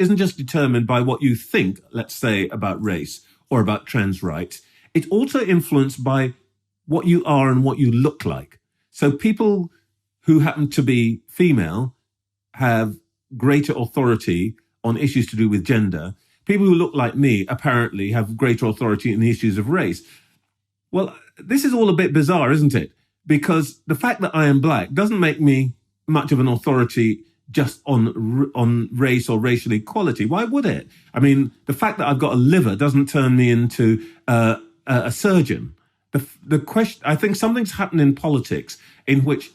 isn't just determined by what you think, let's say, about race or about trans rights. It's also influenced by what you are and what you look like. So people who happen to be female have greater authority on issues to do with gender. People who look like me apparently have greater authority in the issues of race. Well, this is all a bit bizarre, isn't it? Because the fact that I am black doesn't make me much of an authority just on race or racial equality. Why would it? I mean, the fact that I've got a liver doesn't turn me into a surgeon. The question, I think something's happened in politics in which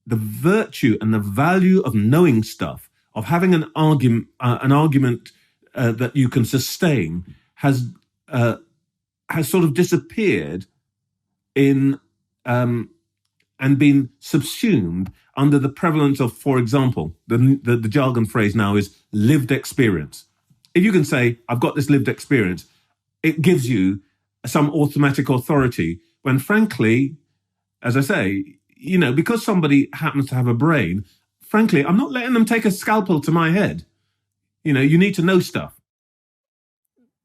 the virtue and the value of knowing stuff, of having an argument that you can sustain, has sort of disappeared in and been subsumed under the prevalence of, for example, the jargon phrase now is lived experience. If you can say, I've got this lived experience, it gives you some automatic authority when, frankly, as I say, you know, because somebody happens to have a brain, frankly, I'm not letting them take a scalpel to my head. You know, you need to know stuff.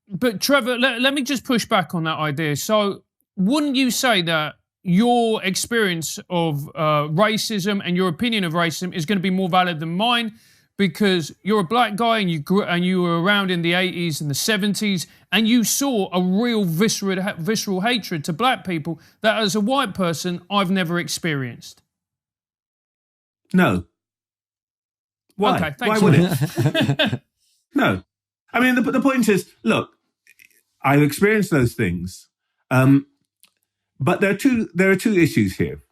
But Trevor, let me just push back on that idea. So wouldn't you say that your experience of racism and your opinion of racism is going to be more valid than mine because you're a black guy and you were around in the 80s and the 70s and you saw a real visceral hatred to black people that as a white person I've never experienced? No. Why? Okay, thanks. Why would it? No. I mean, the point is, look, I've experienced those things. But there are two issues here.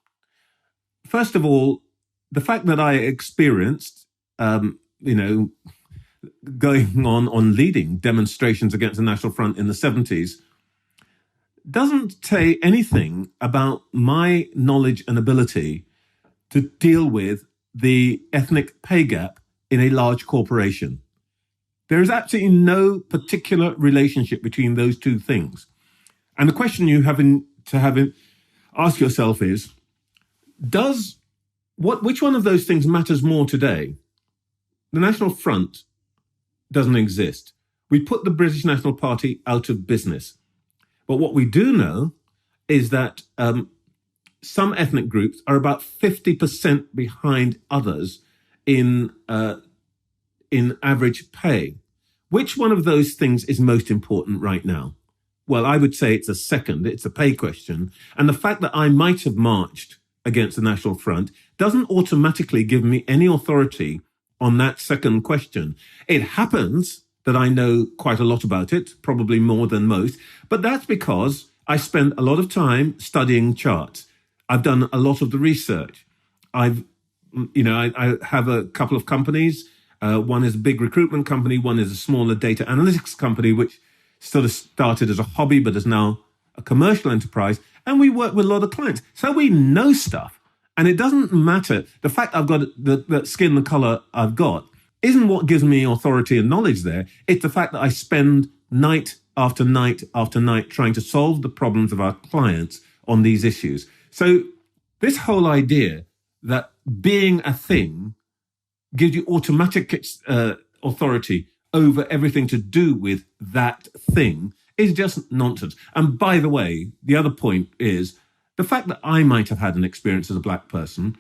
First of all, the fact that I experienced, going on leading demonstrations against the National Front in the 70s doesn't say anything about my knowledge and ability to deal with the ethnic pay gap in a large corporation. There is absolutely no particular relationship between those two things. And the question you have to ask yourself is, which one of those things matters more today? The National Front doesn't exist. We put the British National Party out of business. But what we do know is that some ethnic groups are about 50% behind others in average pay. Which one of those things is most important right now? Well, I would say it's a pay question. And the fact that I might have marched against the National Front doesn't automatically give me any authority on that second question. It happens that I know quite a lot about it, probably more than most, but that's because I spend a lot of time studying charts. I've done a lot of the research. I have a couple of companies. One is a big recruitment company. One is a smaller data analytics company, which sort of started as a hobby, but is now a commercial enterprise. And we work with a lot of clients. So we know stuff. And it doesn't matter. The fact I've got the skin, the color I've got, isn't what gives me authority and knowledge there. It's the fact that I spend night after night after night trying to solve the problems of our clients on these issues. So this whole idea that being a thing gives you automatic authority over everything to do with that thing is just nonsense. And by the way, the other point is the fact that I might have had an experience as a black person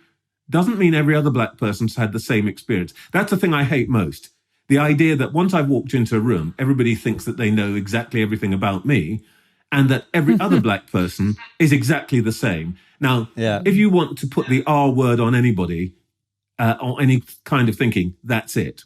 doesn't mean every other black person's had the same experience. That's the thing I hate most. The idea that once I've walked into a room, everybody thinks that they know exactly everything about me and that every other black person is exactly the same. Now, if you want to put the R word on anybody or any kind of thinking, that's it.